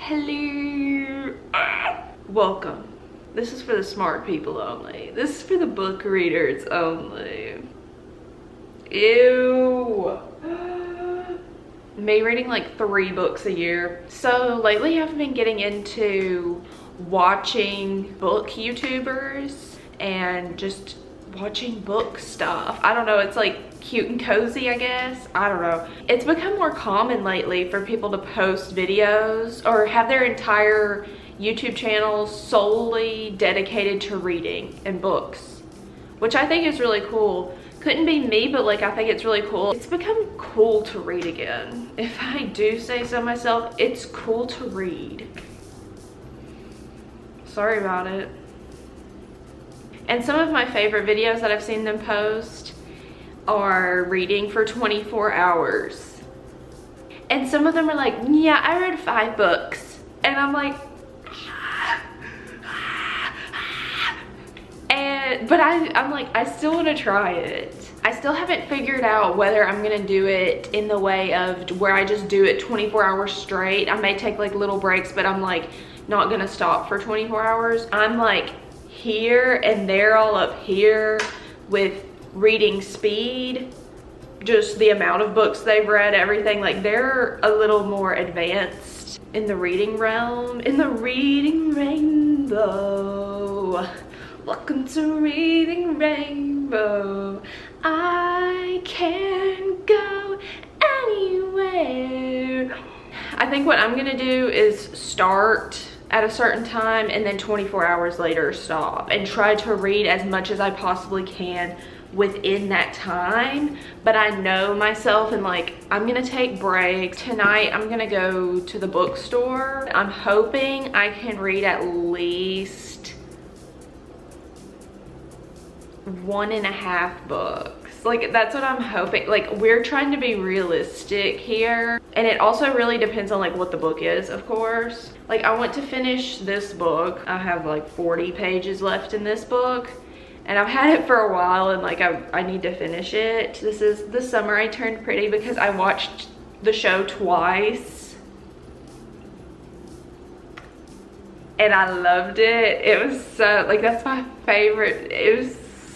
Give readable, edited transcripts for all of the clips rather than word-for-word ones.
Hello. Welcome. This is for the smart people only. This is for the book readers only. Ew. Me reading like 3 books a year. So lately I've been getting into watching book YouTubers and just watching book stuff. I don't know, it's like cute and cozy, I guess. I don't know. It's become more common lately for people to post videos or have their entire YouTube channels solely dedicated to reading and books, which I think is really cool. Couldn't be me, but like I think it's really cool. It's become cool to read again. If I do say so myself, it's cool to read. Sorry about it. And some of my favorite videos that I've seen them post are reading for 24 hours. And some of them are like, yeah, I read 5 books. And I'm like, but I'm like, I still want to try it. I still haven't figured out whether I'm gonna do it in the way of where I just do it 24 hours straight. I may take like little breaks, but I'm like not gonna stop for 24 hours. I'm like here and they're all up here with reading speed, just the amount of books they've read, everything. Like they're a little more advanced in the reading realm, in the reading rainbow. Welcome to Reading Rainbow. I can go anywhere. I think what I'm gonna do is start at a certain time and then 24 hours later stop and try to read as much as I possibly can within that time. But I know myself and like I'm gonna take breaks. Tonight I'm gonna go to the bookstore. I'm hoping I can read at least 1.5 books. Like that's what I'm hoping. Like we're trying to be realistic here, and it also really depends on like what the book is, of course. Like I want to finish this book. I have like 40 pages left in this book and I've had it for a while, and like I need to finish it. This is The Summer I Turned Pretty because I watched the show twice and I loved it. It was so, like, that's my favorite. It was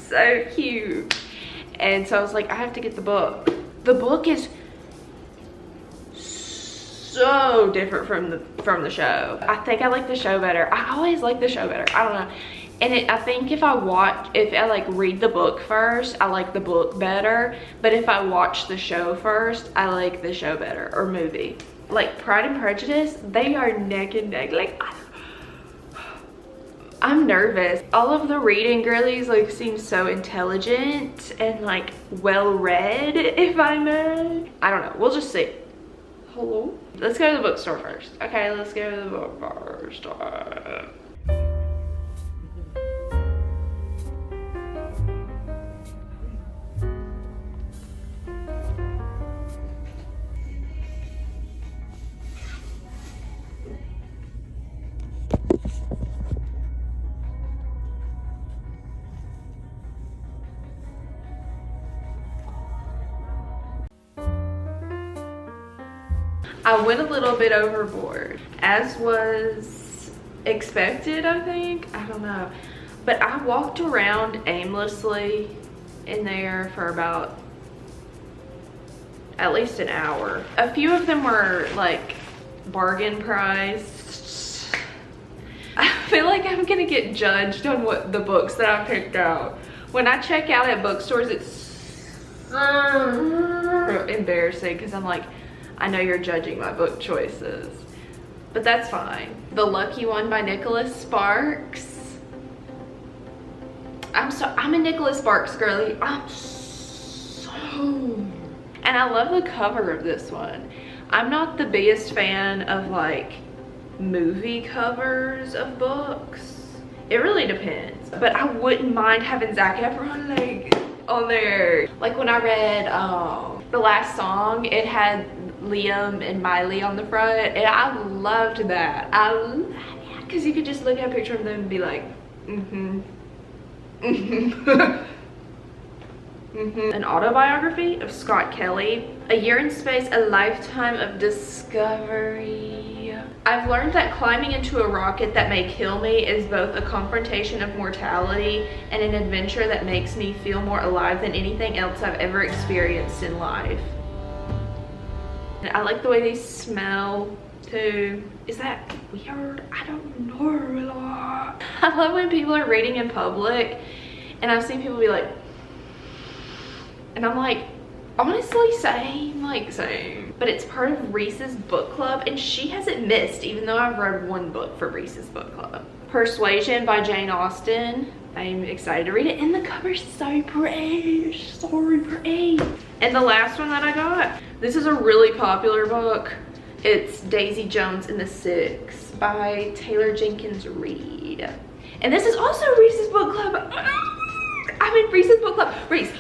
so cute. And so I was like, I have to get the book. The book is so different from the show. I think I like the show better. I always like the show better. I don't know. And I think if I like read the book first, I like the book better. But if I watch the show first, I like the show better, or movie. Like Pride and Prejudice, they are neck and neck. Like I'm nervous. All of the reading girlies like seem so intelligent and like well read, if I may. I don't know, we'll just see. Hello? Let's go to the bookstore first. Okay, let's go to the bookstore. I went a little bit overboard, as was expected, I think. I don't know. But I walked around aimlessly in there for about at least an hour. A few of them were like bargain priced. I feel like I'm gonna get judged on what the books that I picked out. When I check out at bookstores, it's so embarrassing because I'm like, I know you're judging my book choices, but that's fine. The Lucky One by Nicholas Sparks. I'm a Nicholas Sparks girly. And I love the cover of this one. I'm not the biggest fan of like movie covers of books. It really depends, but I wouldn't mind having Zac Efron like on there. Like when I read The Last Song, it had Liam and Miley on the front, and I loved that. I love it because you could just look at a picture of them and be like, An autobiography of Scott Kelly. A Year in Space, A Lifetime of Discovery. I've learned that climbing into a rocket that may kill me is both a confrontation of mortality and an adventure that makes me feel more alive than anything else I've ever experienced in life. And I like the way they smell too. Is that weird? I don't know. I love when people are reading in public and I've seen people be like, and I'm like, honestly, same. But it's part of Reese's book club and she hasn't missed, even though I've read one book for Reese's book club. Persuasion by Jane Austen. I'm excited to read it and the cover's so pretty, so pretty. And the last one that I got, this is a really popular book. It's Daisy Jones and the Six by Taylor Jenkins Reid. And this is also Reese's book club. I'm in Reese's book club. Reese.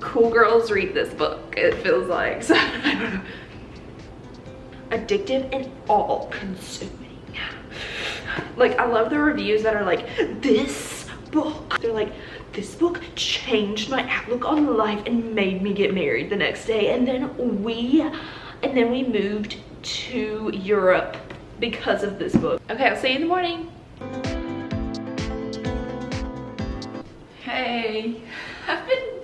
Cool girls read this book, it feels like. So, I don't know. Addictive and all-consuming. Like, I love the reviews that are like, this book. They're like, this book changed my outlook on life and made me get married the next day. And then we moved to Europe because of this book. Okay, I'll see you in the morning. Hey, I've been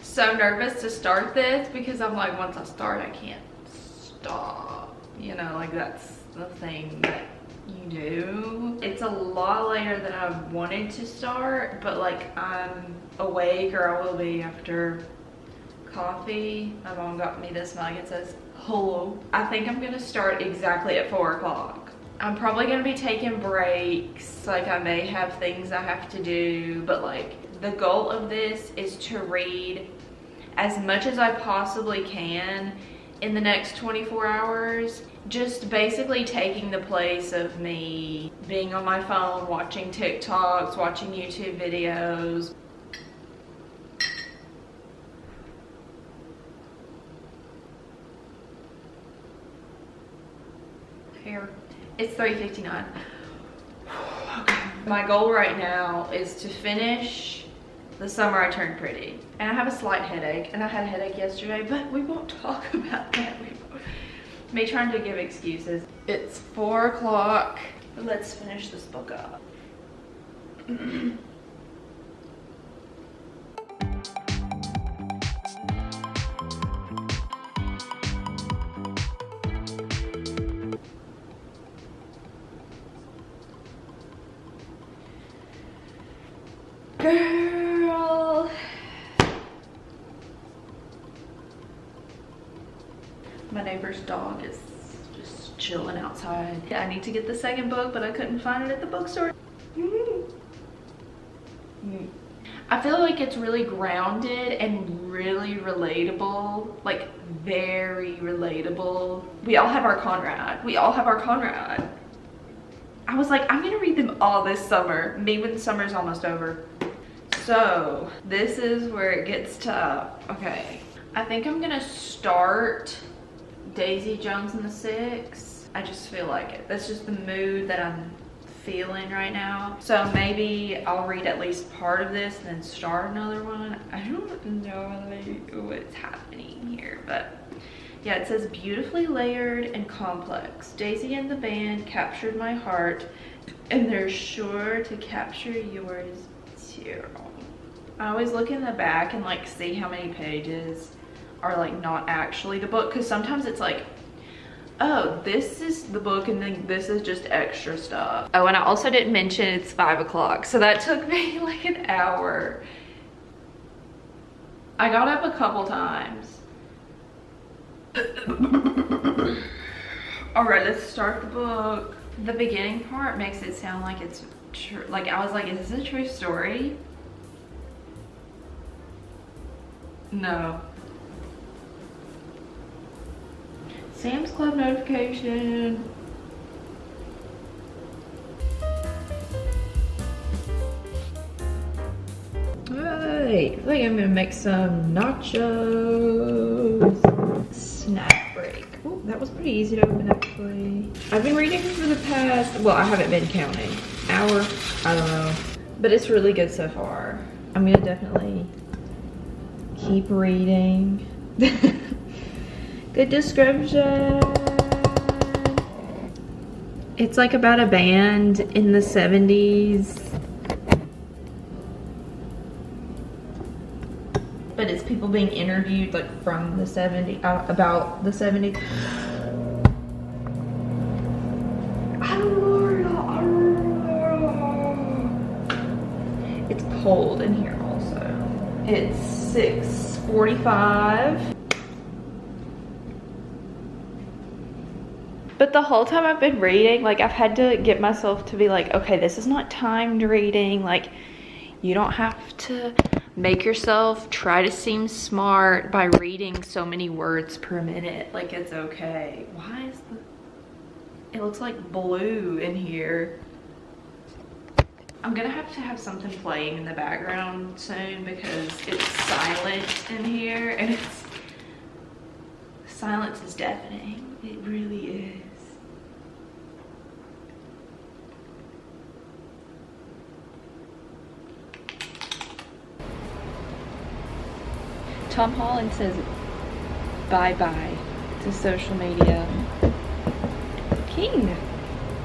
so nervous to start this because I'm like, once I start, I can't stop. You know, like that's the thing that you do. It's a lot later than I wanted to start, but like I'm awake, or I will be after coffee. My mom got me this mug. It says hello. I think I'm gonna start exactly at 4 o'clock. I'm probably gonna be taking breaks. Like I may have things I have to do, but like the goal of this is to read as much as I possibly can in the next 24 hours. Just basically taking the place of me being on my phone, watching TikToks, watching YouTube videos. Here, it's 3:59. Okay. My goal right now is to finish The Summer I Turned Pretty. And I have a slight headache, and I had a headache yesterday, but we won't talk about that. Me trying to give excuses. It's 4 o'clock. Let's finish this book up. Girl. My neighbor's dog is just chilling outside. I need to get the second book, but I couldn't find it at the bookstore. I feel like it's really grounded and really relatable, like very relatable. We all have our Conrad. I was like, I'm gonna read them all this summer, maybe when summer's almost over. So this is where it gets tough. Okay, I think I'm gonna start Daisy Jones and the Six. I just feel like it. That's just the mood that I'm feeling right now. So maybe I'll read at least part of this and then start another one. I don't know what's happening here, but yeah, it says beautifully layered and complex. Daisy and the band captured my heart, and they're sure to capture yours too. I always look in the back and like see how many pages are like not actually the book, because sometimes it's like, oh, this is the book and then this is just extra stuff. Oh, and I also didn't mention it's 5 o'clock, so that took me like an hour. I got up a couple times. All right, let's start the book. The beginning part makes it sound like it's true. Like I was like, is this a true story? No. Sam's Club notification. Alright, I think I'm gonna make some nachos. Snack break. Oh, that was pretty easy to open actually. I've been reading for the past, well, I haven't been counting. Hour, I don't know. But it's really good so far. I'm gonna definitely keep reading. Good description. It's like about a band in the 70s. But it's people being interviewed like from the 70s, about the 70s. It's cold in here also. It's 6:45. But the whole time I've been reading, like I've had to get myself to be like, okay, this is not timed reading. Like you don't have to make yourself try to seem smart by reading so many words per minute. Like it's okay. Why is it looks like blue in here. I'm gonna have to have something playing in the background soon because it's silent in here and silence is deafening. It really is. Tom Holland says bye-bye to social media. King.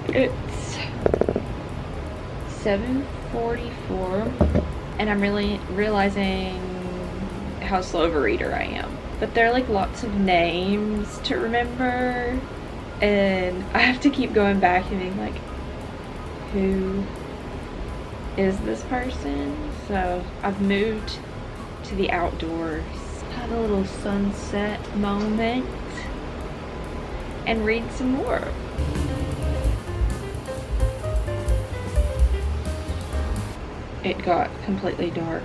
It's 7:44 and I'm really realizing how slow of a reader I am. But there are like lots of names to remember and I have to keep going back and being like, who is this person? So I've moved to the outdoors, had a little sunset moment and read some more. It got completely dark.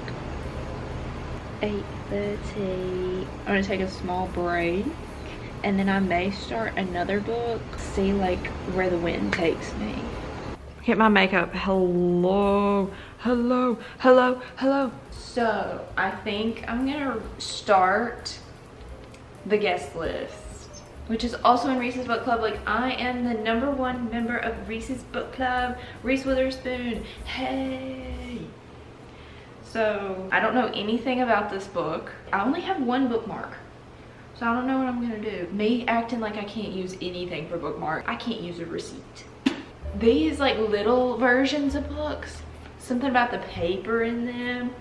8:30. I'm gonna take a small break and then I may start another book, see like where the wind takes me. Get my makeup. Hello, hello, hello, hello. So I think I'm gonna start the guest list, which is also in Reese's book club. Like I am the #1 member of Reese's book club. Reese Witherspoon, hey. So I don't know anything about this book. I only have one bookmark, so I don't know what I'm gonna do. Me acting like I can't use anything for bookmark. I can't use a receipt. These like little versions of books, something about the paper in them,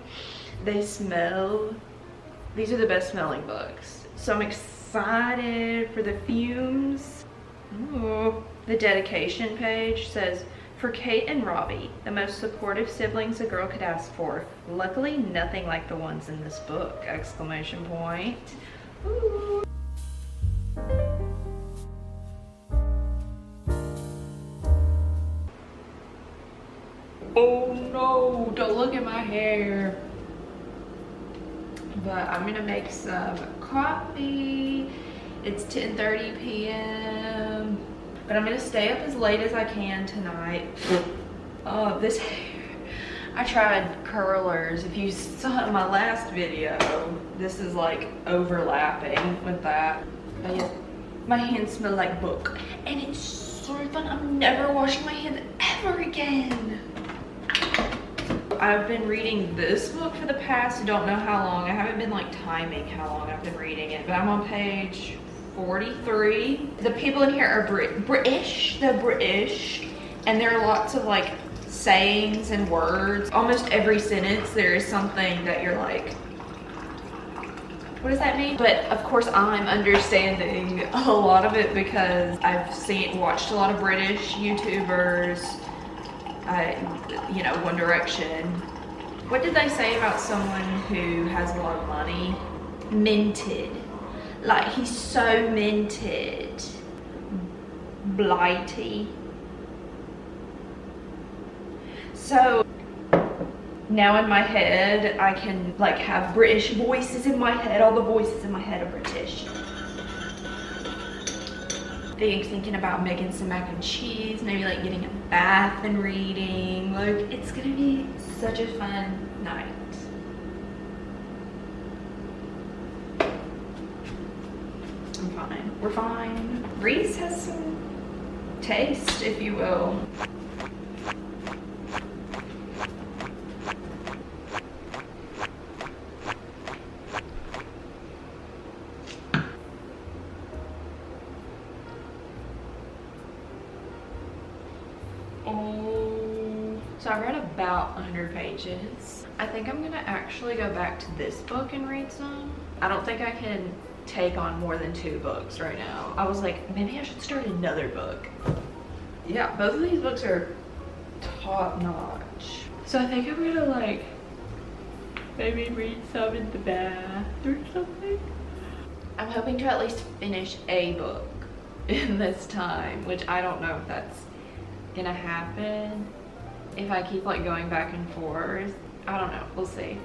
they smell. These are the best smelling books. So I'm excited for the fumes. Ooh. The dedication page says, for Kate and Robbie, the most supportive siblings a girl could ask for. Luckily, nothing like the ones in this book, exclamation point. Ooh. Oh no, don't look at my hair. But I'm gonna make some coffee. It's 10:30 p.m. But I'm gonna stay up as late as I can tonight. Oh, this hair. I tried curlers. If you saw it in my last video, this is like overlapping with that. But yeah, my hands smell like book. And it's so fun. I'm never washing my hands ever again. I've been reading this book for the past, don't know how long. I haven't been like timing how long I've been reading it, but I'm on page 43. The people in here are British, they're British, and there are lots of like sayings and words. Almost every sentence there is something that you're like, what does that mean? But of course I'm understanding a lot of it because I've watched a lot of British YouTubers, you know, One Direction. What did they say about someone who has a lot of money? Minted. Like, he's so minted. Blighty. So now in my head, I can like have British voices in my head. All the voices in my head are British. Thinking about making some mac and cheese, maybe like getting a bath and reading. Like, it's gonna be such a fun night. I'm fine. We're fine. Reese has some taste, if you will. Oh, so I read about 100 pages. I think I'm gonna actually go back to this book and read some. I don't think I can take on more than 2 books right now. I was like, maybe I should start another book. Yeah, both of these books are top notch. So I think I'm gonna like maybe read some in the bath or something. I'm hoping to at least finish a book in this time, which I don't know if that's gonna happen if I keep like going back and forth. I don't know, we'll see.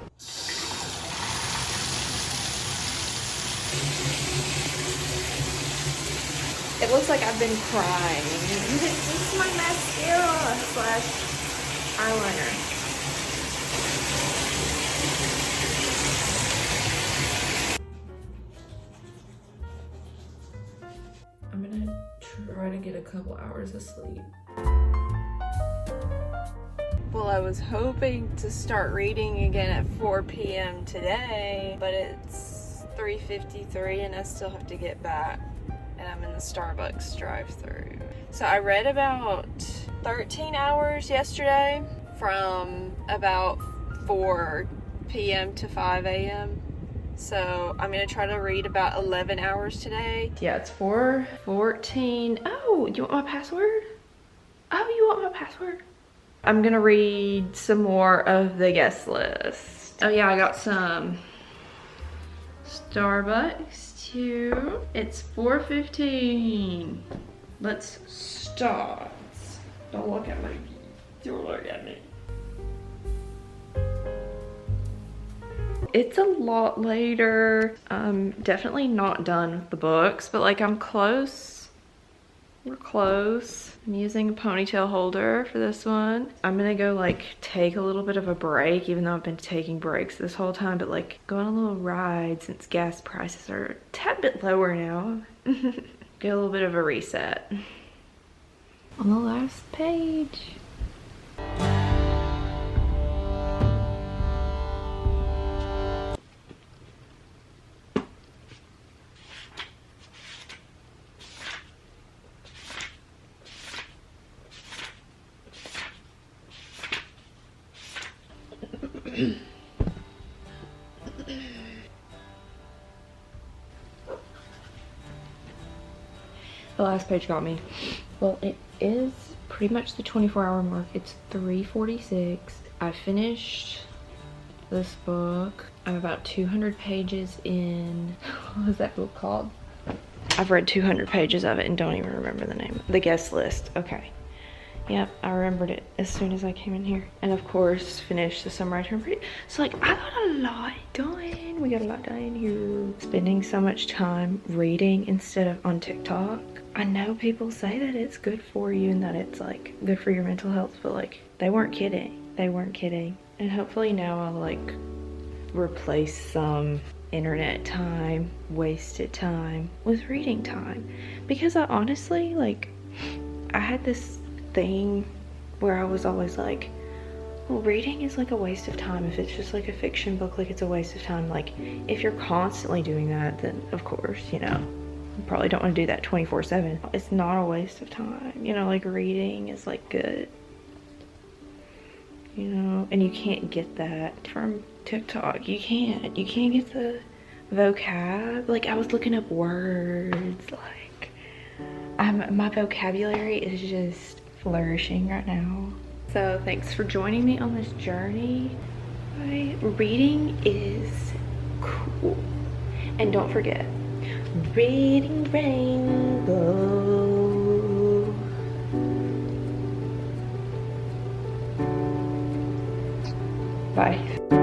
It looks like I've been crying. This is my mascara slash eyeliner. I'm gonna try to get a couple hours of sleep. Well, I was hoping to start reading again at 4 p.m. today, but it's 3:53 and I still have to get back. And I'm in the Starbucks drive-thru. So I read about 13 hours yesterday from about 4 p.m. to 5 a.m. So I'm gonna try to read about 11 hours today. Yeah, it's 4:14. Oh, you want my password? Oh, you want my password? I'm gonna read some more of the guest list. Oh yeah, I got some Starbucks. It's 4:15. Let's start. Don't look at me. Don't look at me. It's a lot later. I'm definitely not done with the books, but like I'm close. We're close. I'm using a ponytail holder for this one. I'm gonna go like take a little bit of a break, even though I've been taking breaks this whole time, but like go on a little ride since gas prices are a tad bit lower now. Get a little bit of a reset. On the last page. The last page got me. Well, it is pretty much the 24-hour mark. It's 3:46. I finished this book. I'm about 200 pages in. What was that book called? I've read 200 pages of it and don't even remember the name. The Guest List. Okay. Yep, I remembered it as soon as I came in here. And of course, finished the Summer I Turned Pretty. So like, I got a lot done. We got a lot done here. Spending so much time reading instead of on TikTok. I know people say that it's good for you and that it's like good for your mental health, but like, they weren't kidding. They weren't kidding. And hopefully now I'll like replace some internet time, wasted time with reading time. Because I honestly, like, I had this thing where I was always like, well, reading is like a waste of time. If it's just like a fiction book, like it's a waste of time. Like if you're constantly doing that, then of course, you know, you probably don't want to do that 24/7. It's not a waste of time, you know, like reading is like good, you know, and you can't get that from TikTok. You can't get the vocab. Like I was looking up words, like my vocabulary is just flourishing right now. So thanks for joining me on this journey. Reading is cool. And don't forget, reading rainbow. Bye.